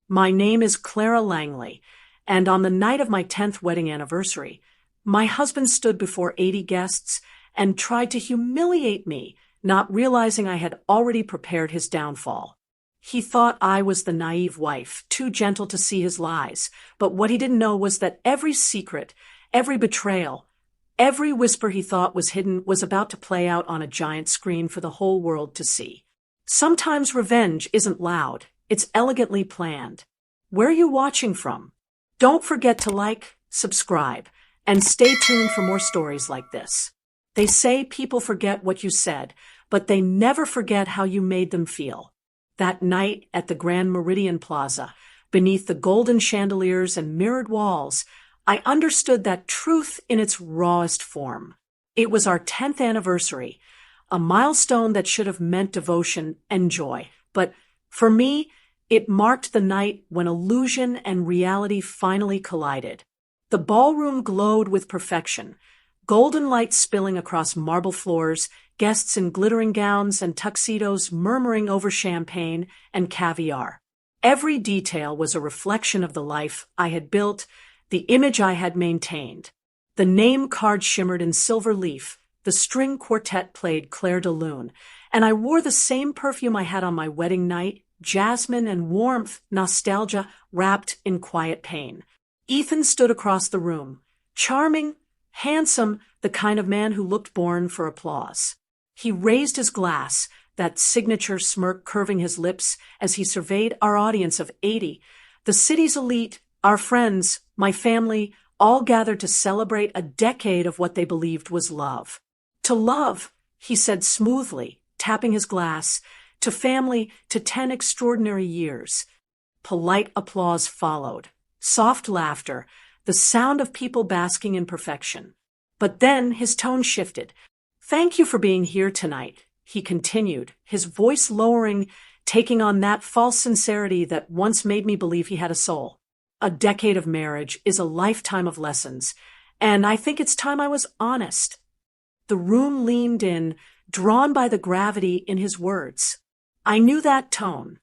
My name is Clara Langley, and on the night of my 10th wedding anniversary, my husband stood before 80 guests and tried to humiliate me, not realizing I had already prepared his downfall. He thought I was the naive wife, too gentle to see his lies, but what he didn't know was that every secret, every betrayal, every whisper he thought was hidden was about to play out on a giant screen for the whole world to see. Sometimes revenge isn't loud, it's elegantly planned. Where are you watching from? Don't forget to like, subscribe, and stay tuned for more stories like this. They say people forget what you said, but they never forget how you made them feel. That night at the Grand Meridian Plaza, beneath the golden chandeliers and mirrored walls, I understood that truth in its rawest form. It was our 10th anniversary, a milestone that should have meant devotion and joy. But for me, it marked the night when illusion and reality finally collided. The ballroom glowed with perfection, golden light spilling across marble floors, guests in glittering gowns and tuxedos murmuring over champagne and caviar. Every detail was a reflection of the life I had built, the image I had maintained. The name card shimmered in silver leaf, the string quartet played Clair de Lune, and I wore the same perfume I had on my wedding night, jasmine and warmth, nostalgia wrapped in quiet pain. Ethan stood across the room, charming, handsome, the kind of man who looked born for applause. He raised his glass, that signature smirk curving his lips as he surveyed our audience of 80, the city's elite, our friends, my family, all gathered to celebrate a decade of what they believed was love. To love, he said smoothly, tapping his glass, to family, to 10 extraordinary years. Polite applause followed, soft laughter, the sound of people basking in perfection. But then his tone shifted. Thank you for being here tonight, he continued, his voice lowering, taking on that false sincerity that once made me believe he had a soul. A decade of marriage is a lifetime of lessons, and I think it's time I was honest. The room leaned in, drawn by the gravity in his words. I knew that tone.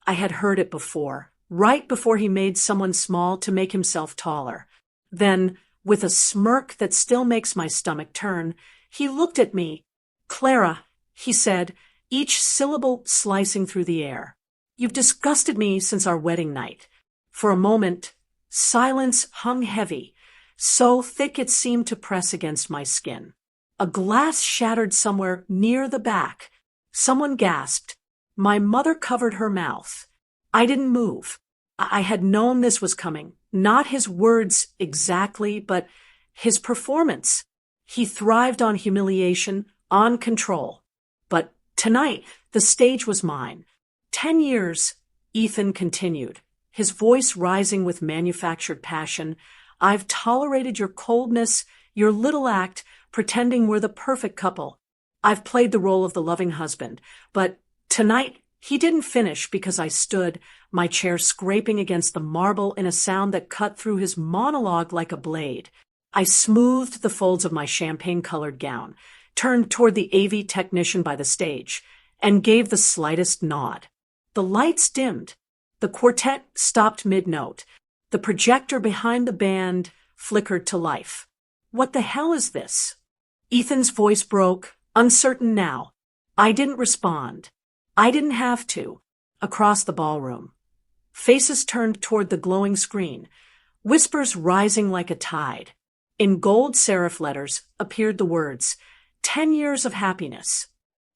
I had heard it before, right before he made someone small to make himself taller. Then, with a smirk that still makes my stomach turn, he looked at me. Clara, he said, each syllable slicing through the air. You've disgusted me since our wedding night. For a moment, silence hung heavy, so thick it seemed to press against my skin. A glass shattered somewhere near the back. Someone gasped. My mother covered her mouth. I didn't move. I had known this was coming. Not his words exactly, but his performance. He thrived on humiliation, on control. But tonight, the stage was mine. 10 years, Ethan continued, his voice rising with manufactured passion. I've tolerated your coldness, your little act, pretending we're the perfect couple. I've played the role of the loving husband, but tonight, he didn't finish because I stood, my chair scraping against the marble in a sound that cut through his monologue like a blade. I smoothed the folds of my champagne-colored gown, turned toward the AV technician by the stage, and gave the slightest nod. The lights dimmed. The quartet stopped mid-note. The projector behind the band flickered to life. What the hell is this? Ethan's voice broke, uncertain now. I didn't respond. I didn't have to. Across the ballroom. Faces turned toward the glowing screen, whispers rising like a tide. In gold serif letters appeared the words, 10 years of happiness.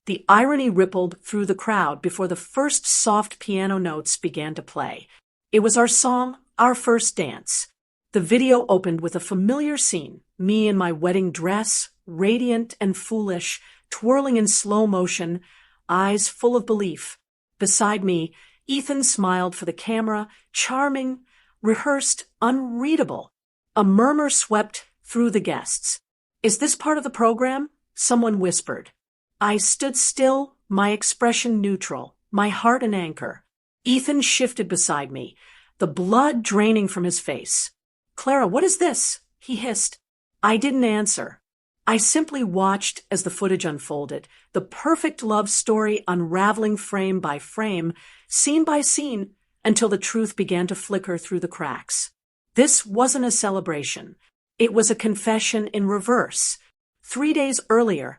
The irony rippled through the crowd before the first soft piano notes began to play. It was our song, Our First Dance. The video opened with a familiar scene, me in my wedding dress, radiant and foolish, twirling in slow motion, eyes full of belief. Beside me, Ethan smiled for the camera, charming, rehearsed, unreadable. A murmur swept through the guests. Is this part of the program? Someone whispered. I stood still, my expression neutral, my heart an anchor. Ethan shifted beside me, the blood draining from his face. Clara, what is this? He hissed. I didn't answer. I simply watched as the footage unfolded, the perfect love story unraveling frame by frame, scene by scene, until the truth began to flicker through the cracks. This wasn't a celebration. It was a confession in reverse. 3 days earlier,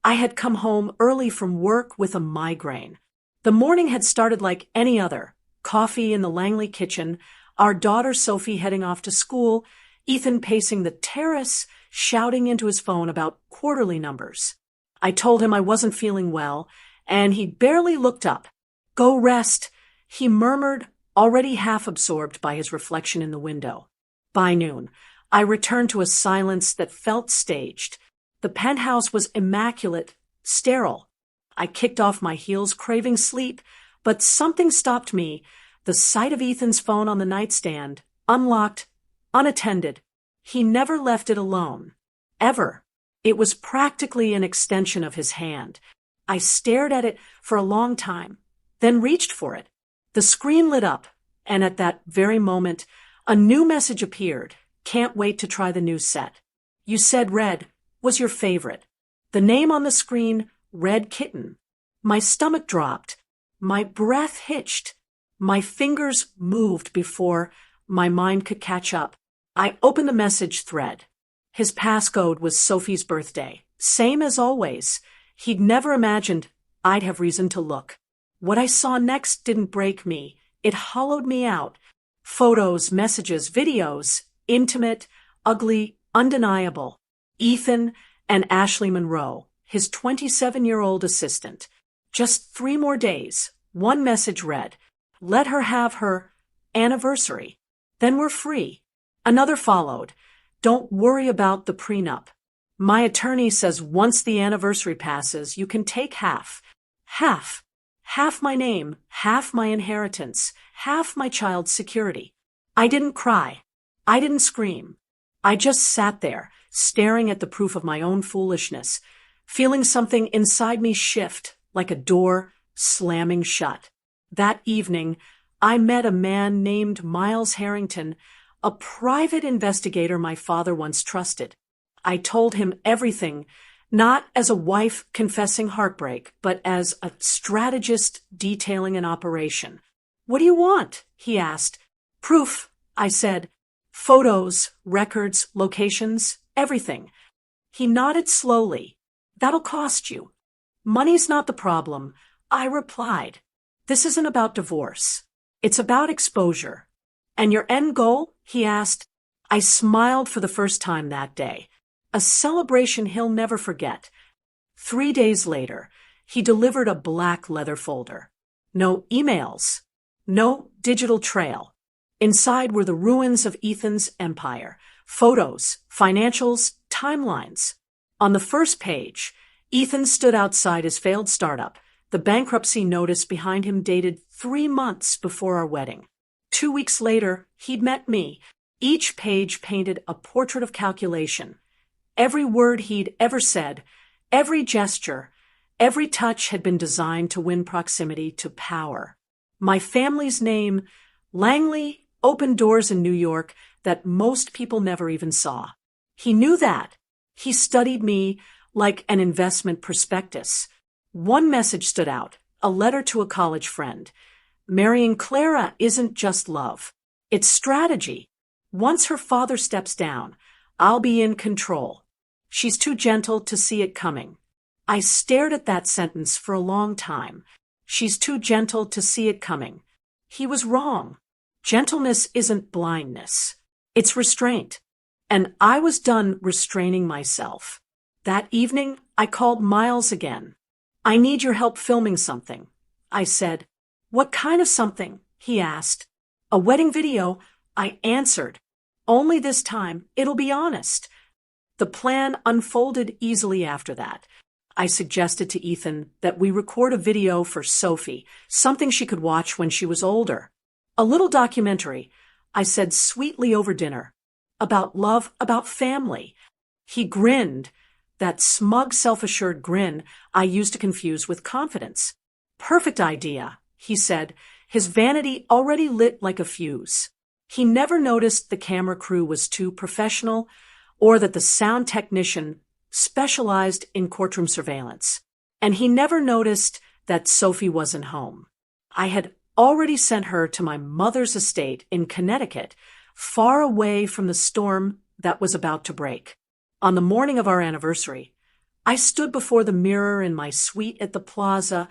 I had come home early from work with a migraine. The morning had started like any other. Coffee in the Langley kitchen, our daughter Sophie heading off to school, Ethan pacing the terrace, shouting into his phone about quarterly numbers. I told him I wasn't feeling well, and he barely looked up. "Go rest," he murmured, already half absorbed by his reflection in the window. By noon, I returned to a silence that felt staged. The penthouse was immaculate, sterile. I kicked off my heels, craving sleep, but something stopped me. The sight of Ethan's phone on the nightstand, unlocked, unattended. He never left it alone. Ever. It was practically an extension of his hand. I stared at it for a long time, then reached for it. The screen lit up, and at that very moment, a new message appeared. "Can't wait to try the new set. You said red was your favorite." The name on the screen, Red Kitten. My stomach dropped. My breath hitched. My fingers moved before my mind could catch up. I opened the message thread. His passcode was Sophie's birthday. Same as always. He'd never imagined I'd have reason to look. What I saw next didn't break me. It hollowed me out. Photos, messages, videos. Intimate, ugly, undeniable. Ethan and Ashley Monroe, his 27-year-old assistant. Just 3 more days. One message read, "Let her have her anniversary. Then we're free." Another followed, "Don't worry about the prenup. My attorney says once the anniversary passes, you can take half. Half. Half my name, half my inheritance, half my child's security." I didn't cry. I didn't scream. I just sat there, staring at the proof of my own foolishness, feeling something inside me shift, like a door slamming shut. That evening, I met a man named Miles Harrington, a private investigator my father once trusted. I told him everything, not as a wife confessing heartbreak, but as a strategist detailing an operation. "What do you want?" he asked. "Proof," I said. "Photos, records, locations, everything." He nodded slowly. "That'll cost you." "Money's not the problem," I replied. "This isn't about divorce. It's about exposure." "And your end goal?" he asked. I smiled for the first time that day. A celebration he'll never forget. 3 days later, he delivered a black leather folder. No emails. No digital trail. Inside were the ruins of Ethan's empire. Photos, financials, timelines. On the first page, Ethan stood outside his failed startup. The bankruptcy notice behind him dated 3 months before our wedding. 2 weeks later, he'd met me. Each page painted a portrait of calculation. Every word he'd ever said, every gesture, every touch had been designed to win proximity to power. My family's name, Langley, opened doors in New York that most people never even saw. He knew that. He studied me like an investment prospectus. One message stood out, a letter to a college friend. "Marrying Clara isn't just love. It's strategy. Once her father steps down, I'll be in control. She's too gentle to see it coming." I stared at that sentence for a long time. She's too gentle to see it coming. He was wrong. Gentleness isn't blindness. It's restraint. And I was done restraining myself. That evening, I called Miles again. "I need your help filming something," I said. "What kind of something?" he asked. "A wedding video," I answered. "Only this time, it'll be honest." The plan unfolded easily after that. I suggested to Ethan that we record a video for Sophie, something she could watch when she was older. A little documentary, I said sweetly over dinner, about love, about family. He grinned, that smug, self-assured grin I used to confuse with confidence. "Perfect idea," he said, his vanity already lit like a fuse. He never noticed the camera crew was too professional or that the sound technician specialized in courtroom surveillance. And he never noticed that Sophie wasn't home. I had already sent her to my mother's estate in Connecticut, far away from the storm that was about to break. On the morning of our anniversary, I stood before the mirror in my suite at the plaza,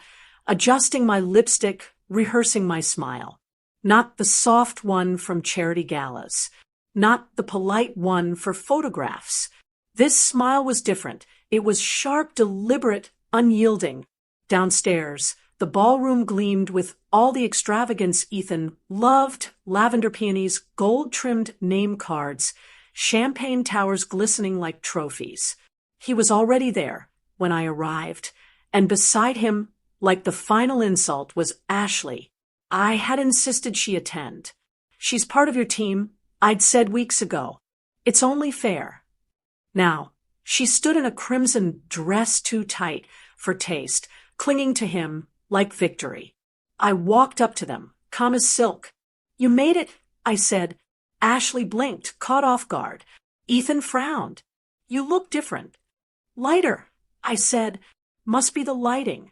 adjusting my lipstick, rehearsing my smile. Not the soft one from charity galas, not the polite one for photographs. This smile was different. It was sharp, deliberate, unyielding. Downstairs, the ballroom gleamed with all the extravagance Ethan loved: lavender peonies, gold-trimmed name cards, champagne towers glistening like trophies. He was already there when I arrived, and beside him, like the final insult, was Ashley. I had insisted she attend. "She's part of your team," I'd said weeks ago. "It's only fair." Now, she stood in a crimson dress too tight for taste, clinging to him like victory. I walked up to them, calm as silk. "You made it," I said. Ashley blinked, caught off guard. Ethan frowned. "You look different." "Lighter," I said. "Must be the lighting."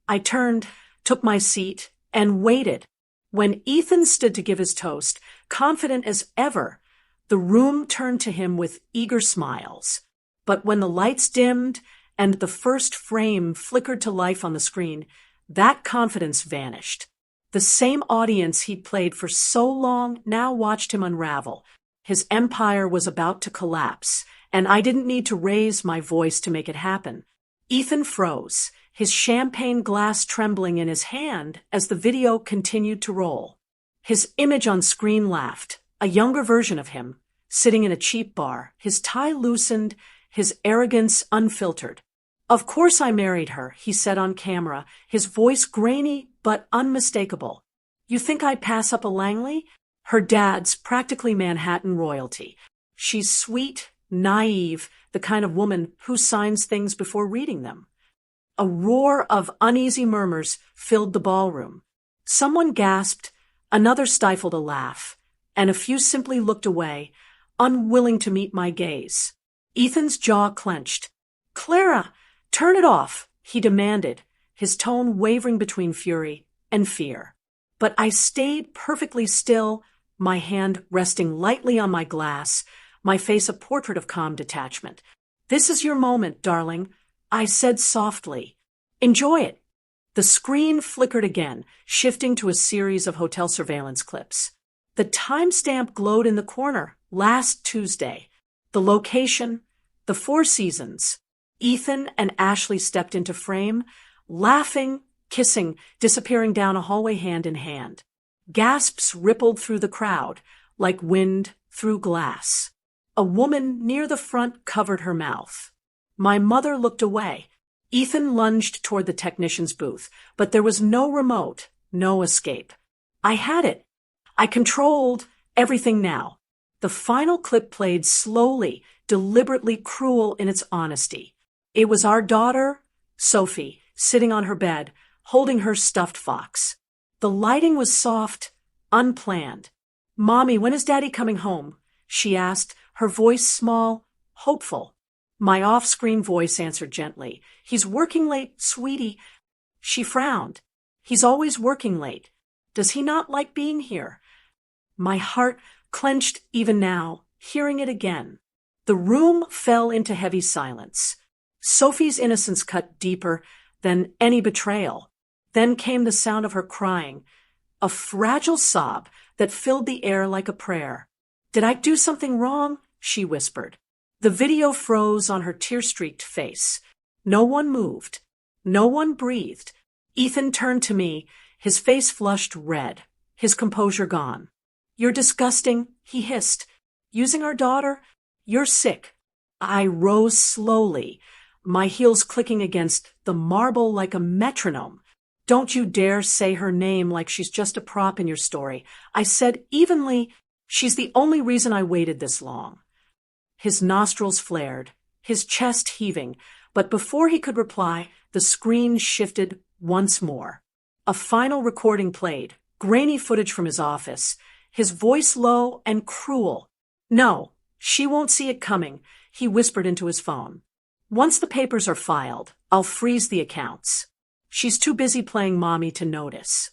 I turned, took my seat, and waited. When Ethan stood to give his toast, confident as ever, the room turned to him with eager smiles. But when the lights dimmed and the first frame flickered to life on the screen, that confidence vanished. The same audience he'd played for so long now watched him unravel. His empire was about to collapse, and I didn't need to raise my voice to make it happen. Ethan froze, his champagne glass trembling in his hand as the video continued to roll. His image on screen laughed, a younger version of him, sitting in a cheap bar, his tie loosened, his arrogance unfiltered. "Of course I married her," he said on camera, his voice grainy but unmistakable. "You think I'd pass up a Langley? Her dad's practically Manhattan royalty. She's sweet, naive, the kind of woman who signs things before reading them." A roar of uneasy murmurs filled the ballroom. Someone gasped, another stifled a laugh, and a few simply looked away, unwilling to meet my gaze. Ethan's jaw clenched. "Clara, turn it off," he demanded, his tone wavering between fury and fear. But I stayed perfectly still, my hand resting lightly on my glass, my face a portrait of calm detachment. "This is your moment, darling," I said softly. "Enjoy it." The screen flickered again, shifting to a series of hotel surveillance clips. The timestamp glowed in the corner, last Tuesday. The location, the Four Seasons. Ethan and Ashley stepped into frame, laughing, kissing, disappearing down a hallway hand in hand. Gasps rippled through the crowd, like wind through glass. A woman near the front covered her mouth. My mother looked away. Ethan lunged toward the technician's booth, but there was no remote, no escape. I had it. I controlled everything now. The final clip played slowly, deliberately cruel in its honesty. It was our daughter, Sophie, sitting on her bed, holding her stuffed fox. The lighting was soft, unplanned. "Mommy, when is Daddy coming home?" she asked, her voice small, hopeful. My off-screen voice answered gently. "He's working late, sweetie." She frowned. "He's always working late. Does he not like being here?" My heart clenched even now, hearing it again. The room fell into heavy silence. Sophie's innocence cut deeper than any betrayal. Then came the sound of her crying, a fragile sob that filled the air like a prayer. "Did I do something wrong?" she whispered. The video froze on her tear-streaked face. No one moved. No one breathed. Ethan turned to me, his face flushed red, his composure gone. "You're disgusting," he hissed. "Using our daughter? You're sick." I rose slowly, my heels clicking against the marble like a metronome. "Don't you dare say her name like she's just a prop in your story," I said evenly. "She's the only reason I waited this long." His nostrils flared, his chest heaving, but before he could reply, the screen shifted once more. A final recording played, grainy footage from his office, his voice low and cruel. "No, she won't see it coming," he whispered into his phone. "Once the papers are filed, I'll freeze the accounts. She's too busy playing mommy to notice."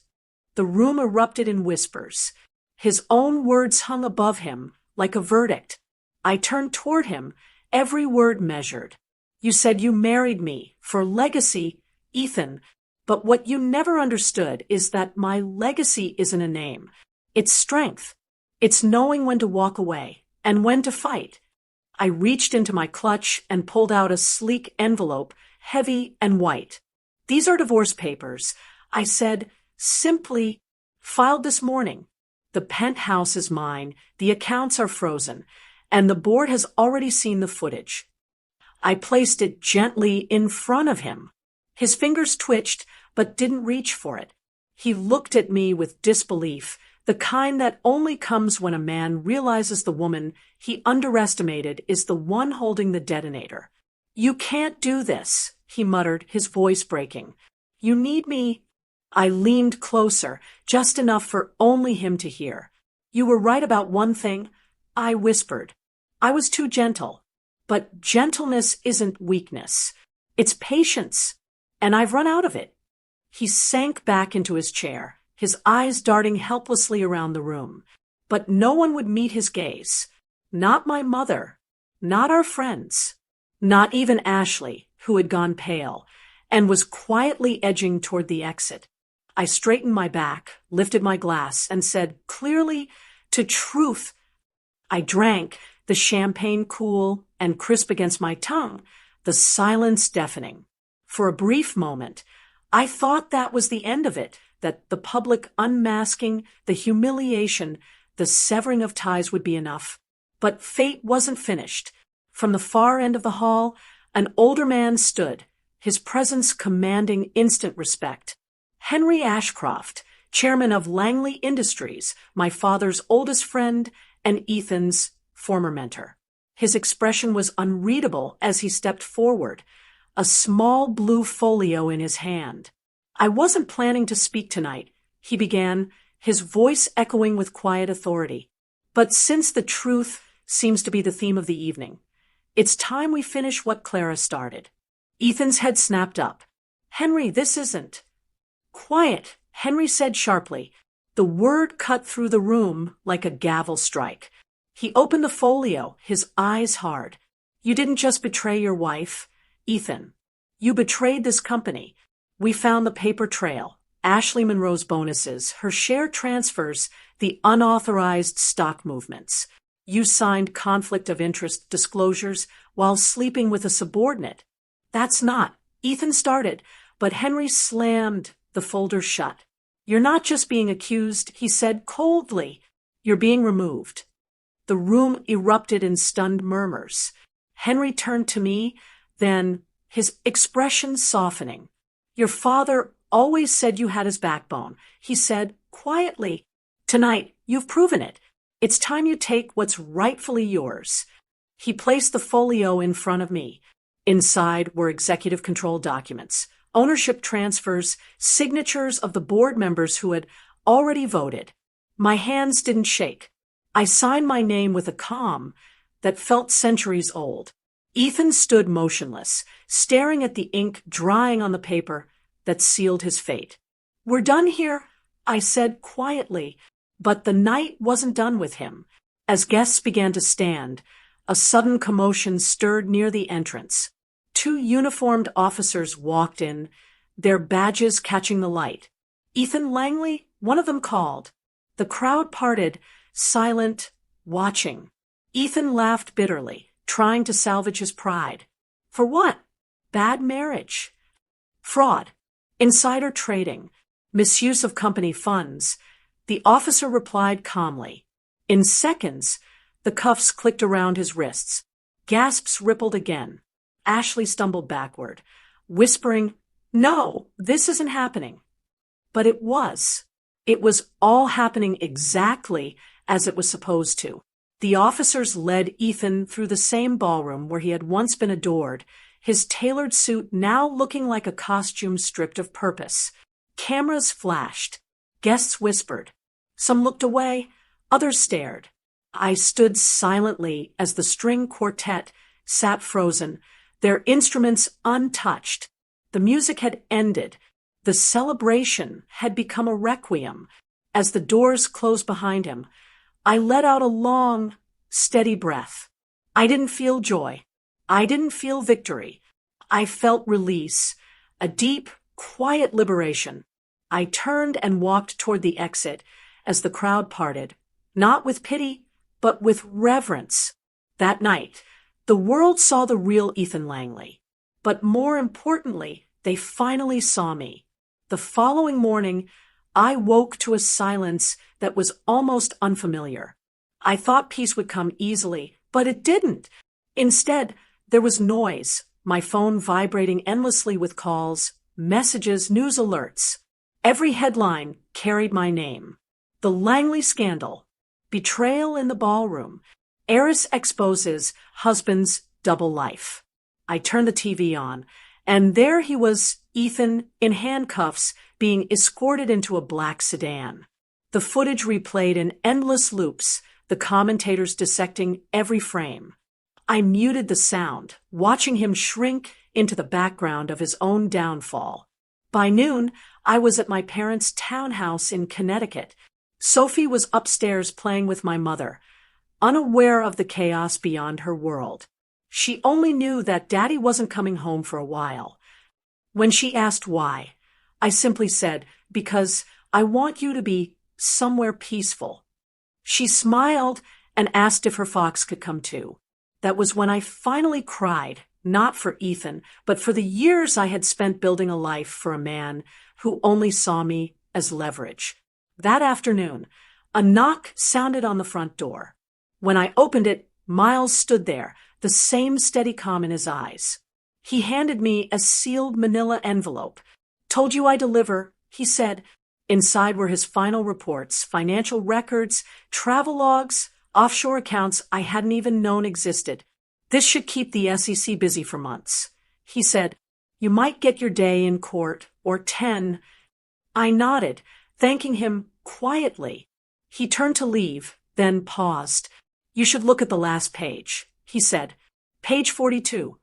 The room erupted in whispers. His own words hung above him like a verdict. I turned toward him, every word measured. You said you married me for legacy, Ethan, but what you never understood is that my legacy isn't a name. It's strength. It's knowing when to walk away and when to fight. I reached into my clutch and pulled out a sleek envelope, heavy and white. These are divorce papers. I said, simply, filed this morning. The penthouse is mine, the accounts are frozen, and the board has already seen the footage. I placed it gently in front of him. His fingers twitched, but didn't reach for it. He looked at me with disbelief, the kind that only comes when a man realizes the woman he underestimated is the one holding the detonator. You can't do this, he muttered, his voice breaking. You need me. I leaned closer, just enough for only him to hear. You were right about one thing, I whispered. I was too gentle. But gentleness isn't weakness. It's patience. And I've run out of it. He sank back into his chair, his eyes darting helplessly around the room. But no one would meet his gaze. Not my mother. Not our friends. Not even Ashley, who had gone pale, and was quietly edging toward the exit. I straightened my back, lifted my glass, and said clearly, to truth. I drank, the champagne cool and crisp against my tongue, the silence deafening. For a brief moment, I thought that was the end of it, that the public unmasking, the humiliation, the severing of ties would be enough. But fate wasn't finished. From the far end of the hall, an older man stood, his presence commanding instant respect. Henry Ashcroft, chairman of Langley Industries, my father's oldest friend and Ethan's former mentor. His expression was unreadable as he stepped forward, a small blue folio in his hand. I wasn't planning to speak tonight, he began, his voice echoing with quiet authority. But since the truth seems to be the theme of the evening, it's time we finish what Clara started. Ethan's head snapped up. Henry, this isn't. Quiet, Henry said sharply. The word cut through the room like a gavel strike. He opened the folio, his eyes hard. You didn't just betray your wife, Ethan. You betrayed this company. We found the paper trail, Ashley Monroe's bonuses, her share transfers, the unauthorized stock movements. You signed conflict of interest disclosures while sleeping with a subordinate. That's not. Ethan started, but Henry slammed the folder shut. You're not just being accused, he said coldly. You're being removed. The room erupted in stunned murmurs. Henry turned to me, then, his expression softening. Your father always said you had his backbone, he said quietly. Tonight, you've proven it. It's time you take what's rightfully yours. He placed the folio in front of me. Inside were executive control documents, ownership transfers, signatures of the board members who had already voted. My hands didn't shake. I signed my name with a calm that felt centuries old. Ethan stood motionless, staring at the ink drying on the paper that sealed his fate. We're done here, I said quietly, but the night wasn't done with him. As guests began to stand, a sudden commotion stirred near the entrance. 2 uniformed officers walked in, their badges catching the light. Ethan Langley, one of them called. The crowd parted, silent, watching. Ethan laughed bitterly, trying to salvage his pride. For what? Bad marriage. Fraud. Insider trading. Misuse of company funds. The officer replied calmly. In seconds, the cuffs clicked around his wrists. Gasps rippled again. Ashley stumbled backward, whispering, No, this isn't happening. But it was. It was all happening exactly as it was supposed to. The officers led Ethan through the same ballroom where he had once been adored, his tailored suit now looking like a costume stripped of purpose. Cameras flashed. Guests whispered. Some looked away, others stared. I stood silently as the string quartet sat frozen, their instruments untouched. The music had ended, The celebration had become a requiem. As the doors closed behind him, I let out a long, steady breath. I didn't feel joy. I didn't feel victory. I felt release, a deep, quiet liberation. I turned and walked toward the exit as the crowd parted, not with pity, but with reverence. That night, the world saw the real Ethan Langley. But more importantly, they finally saw me. The following morning, I woke to a silence that was almost unfamiliar. I thought peace would come easily, but it didn't. Instead, there was noise, my phone vibrating endlessly with calls, messages, news alerts. Every headline carried my name. The Langley scandal, betrayal in the ballroom, heiress exposes husband's double life. I turned the TV on, and there he was, Ethan, in handcuffs, being escorted into a black sedan. The footage replayed in endless loops, the commentators dissecting every frame. I muted the sound, watching him shrink into the background of his own downfall. By noon, I was at my parents' townhouse in Connecticut. Sophie was upstairs playing with my mother, unaware of the chaos beyond her world. She only knew that Daddy wasn't coming home for a while. When she asked why, I simply said, "Because I want you to be somewhere peaceful." She smiled and asked if her fox could come too. That was when I finally cried, not for Ethan, but for the years I had spent building a life for a man who only saw me as leverage. That afternoon, a knock sounded on the front door. When I opened it, Miles stood there, the same steady calm in his eyes. He handed me a sealed manila envelope. "Told you I deliver," he said. Inside were his final reports, financial records, travel logs, offshore accounts I hadn't even known existed. "This should keep the SEC busy for months." He said, "You might get your day in court, or 10. I nodded, thanking him quietly. He turned to leave, then paused. "You should look at the last page," he said. "Page 42.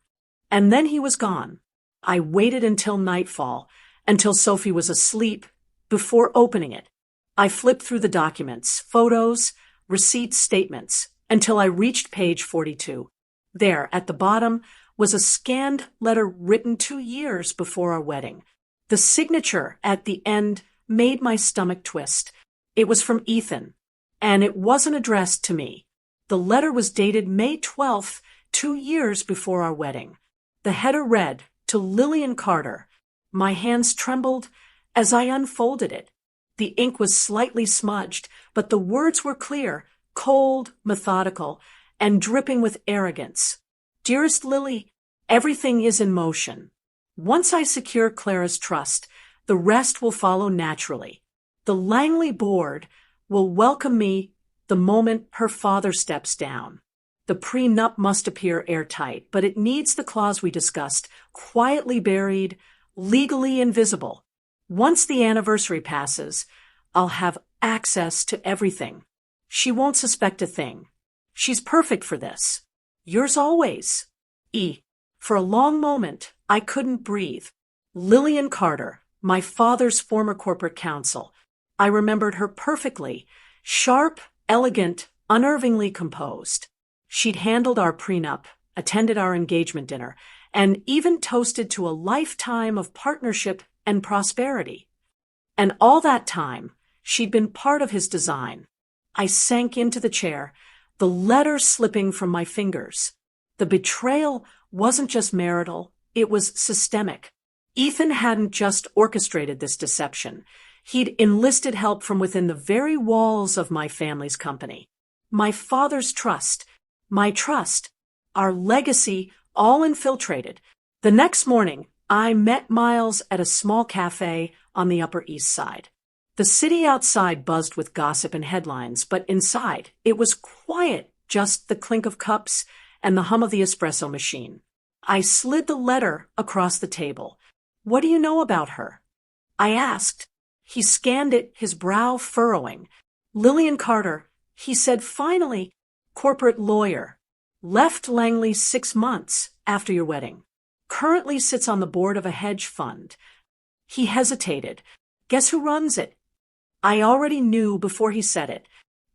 And then he was gone. I waited until nightfall, until Sophie was asleep, before opening it. I flipped through the documents, photos, receipts, statements, until I reached page 42. There, at the bottom, was a scanned letter written 2 years before our wedding. The signature at the end made my stomach twist. It was from Ethan, and it wasn't addressed to me. The letter was dated May 12th, 2 years before our wedding. The header read, "To Lillian Carter." My hands trembled as I unfolded it. The ink was slightly smudged, but the words were clear, cold, methodical, and dripping with arrogance. "Dearest Lily, everything is in motion. Once I secure Clara's trust, the rest will follow naturally. The Langley board will welcome me the moment her father steps down. The prenup must appear airtight, but it needs the clause we discussed, quietly buried, legally invisible. Once the anniversary passes, I'll have access to everything. She won't suspect a thing. She's perfect for this. Yours always, E." For a long moment, I couldn't breathe. Lillian Carter, my father's former corporate counsel. I remembered her perfectly, sharp, elegant, unnervingly composed. She'd handled our prenup, attended our engagement dinner, and even toasted to a lifetime of partnership and prosperity. And all that time, she'd been part of his design. I sank into the chair, the letter slipping from my fingers. The betrayal wasn't just marital, it was systemic. Ethan hadn't just orchestrated this deception. He'd enlisted help from within the very walls of my family's company. My father's trust, my trust, our legacy, all infiltrated. The next morning, I met Miles at a small cafe on the Upper East Side. The city outside buzzed with gossip and headlines, but inside, it was quiet, just the clink of cups and the hum of the espresso machine. I slid the letter across the table. "What do you know about her?" I asked. He scanned it, his brow furrowing. "Lillian Carter," he said finally, "corporate lawyer. Left Langley 6 months after your wedding. Currently sits on the board of a hedge fund." He hesitated. Guess who runs it? I already knew before he said it.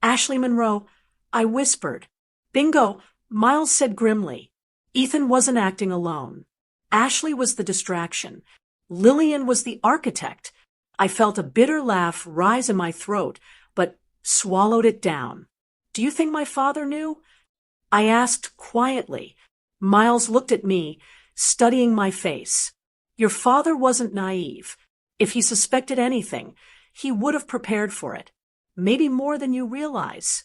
Ashley Monroe. I whispered. Bingo, Miles said grimly. Ethan wasn't acting alone. Ashley was the distraction. Lillian was the architect. I felt a bitter laugh rise in my throat, but swallowed it down. Do you think my father knew? I asked quietly. Miles looked at me, studying my face. Your father wasn't naive. If he suspected anything, he would have prepared for it. Maybe more than you realize.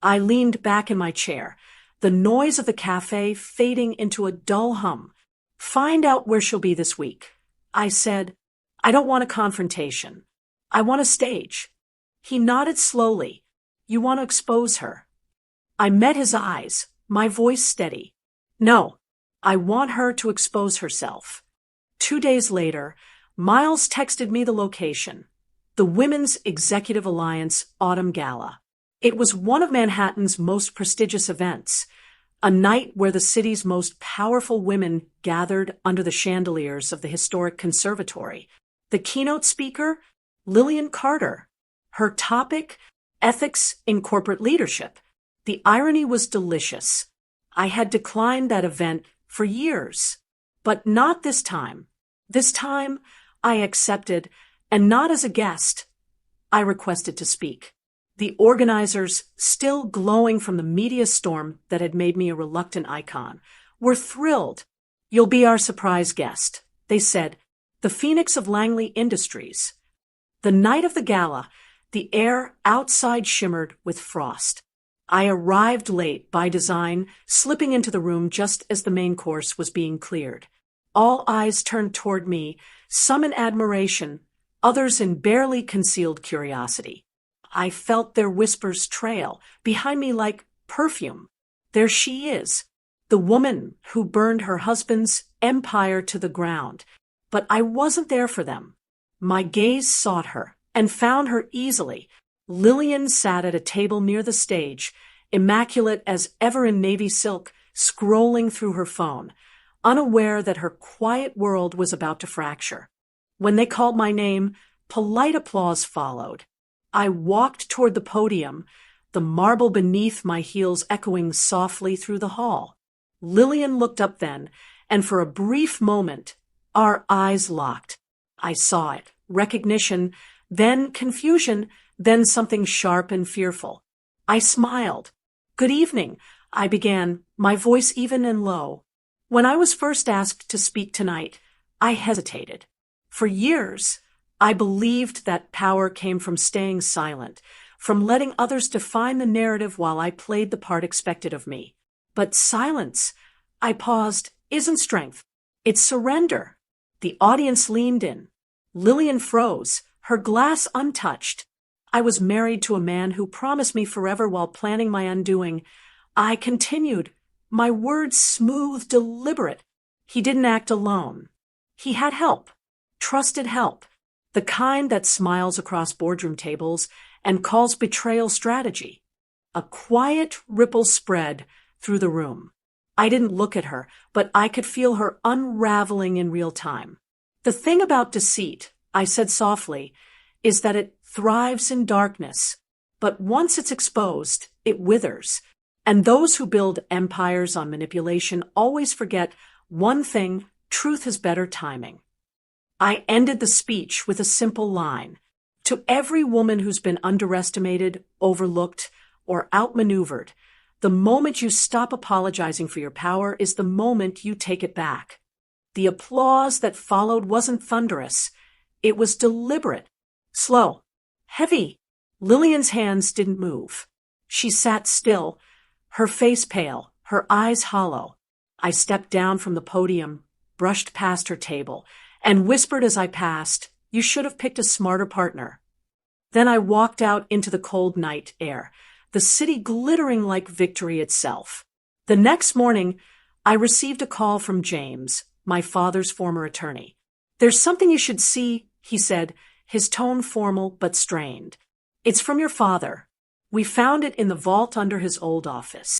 I leaned back in my chair, the noise of the cafe fading into a dull hum. Find out where she'll be this week. I said, I don't want a confrontation. I want a stage. He nodded slowly. You want to expose her. I met his eyes, my voice steady. No, I want her to expose herself. 2 days later, Miles texted me the location. The Women's Executive Alliance Autumn Gala. It was one of Manhattan's most prestigious events, a night where the city's most powerful women gathered under the chandeliers of the historic conservatory. The keynote speaker, Lillian Carter. Her topic, ethics in corporate leadership. The irony was delicious. I had declined that event for years, but not this time. This time, I accepted, and not as a guest. I requested to speak. The organizers, still glowing from the media storm that had made me a reluctant icon, were thrilled. You'll be our surprise guest, they said, the phoenix of Langley Industries. The night of the gala, the air outside shimmered with frost. I arrived late by design, slipping into the room just as the main course was being cleared. All eyes turned toward me, some in admiration, others in barely concealed curiosity. I felt their whispers trail behind me like perfume. There she is, the woman who burned her husband's empire to the ground. But I wasn't there for them. My gaze sought her and found her easily. Lillian sat at a table near the stage, immaculate as ever in navy silk, scrolling through her phone, unaware that her quiet world was about to fracture. When they called my name, polite applause followed. I walked toward the podium, the marble beneath my heels echoing softly through the hall. Lillian looked up then, and for a brief moment, our eyes locked. I saw it, recognition, then confusion, then something sharp and fearful. I smiled. Good evening, I began, my voice even and low. When I was first asked to speak tonight, I hesitated. For years, I believed that power came from staying silent, from letting others define the narrative while I played the part expected of me. But silence, I paused, isn't strength. It's surrender. The audience leaned in. Lillian froze, her glass untouched. I was married to a man who promised me forever while planning my undoing. I continued, my words smooth, deliberate. He didn't act alone. He had help, trusted help. The kind that smiles across boardroom tables and calls betrayal strategy. A quiet ripple spread through the room. I didn't look at her, but I could feel her unraveling in real time. The thing about deceit, I said softly, is that it thrives in darkness. But once it's exposed, it withers. And those who build empires on manipulation always forget one thing: truth has better timing. I ended the speech with a simple line. To every woman who's been underestimated, overlooked, or outmaneuvered, the moment you stop apologizing for your power is the moment you take it back. The applause that followed wasn't thunderous. It was deliberate, slow, heavy. Lillian's hands didn't move. She sat still, her face pale, her eyes hollow. I stepped down from the podium, brushed past her table, and whispered as I passed, you should have picked a smarter partner. Then I walked out into the cold night air, the city glittering like victory itself. The next morning, I received a call from James, my father's former attorney. There's something you should see, he said, his tone formal but strained. It's from your father. We found it in the vault under his old office.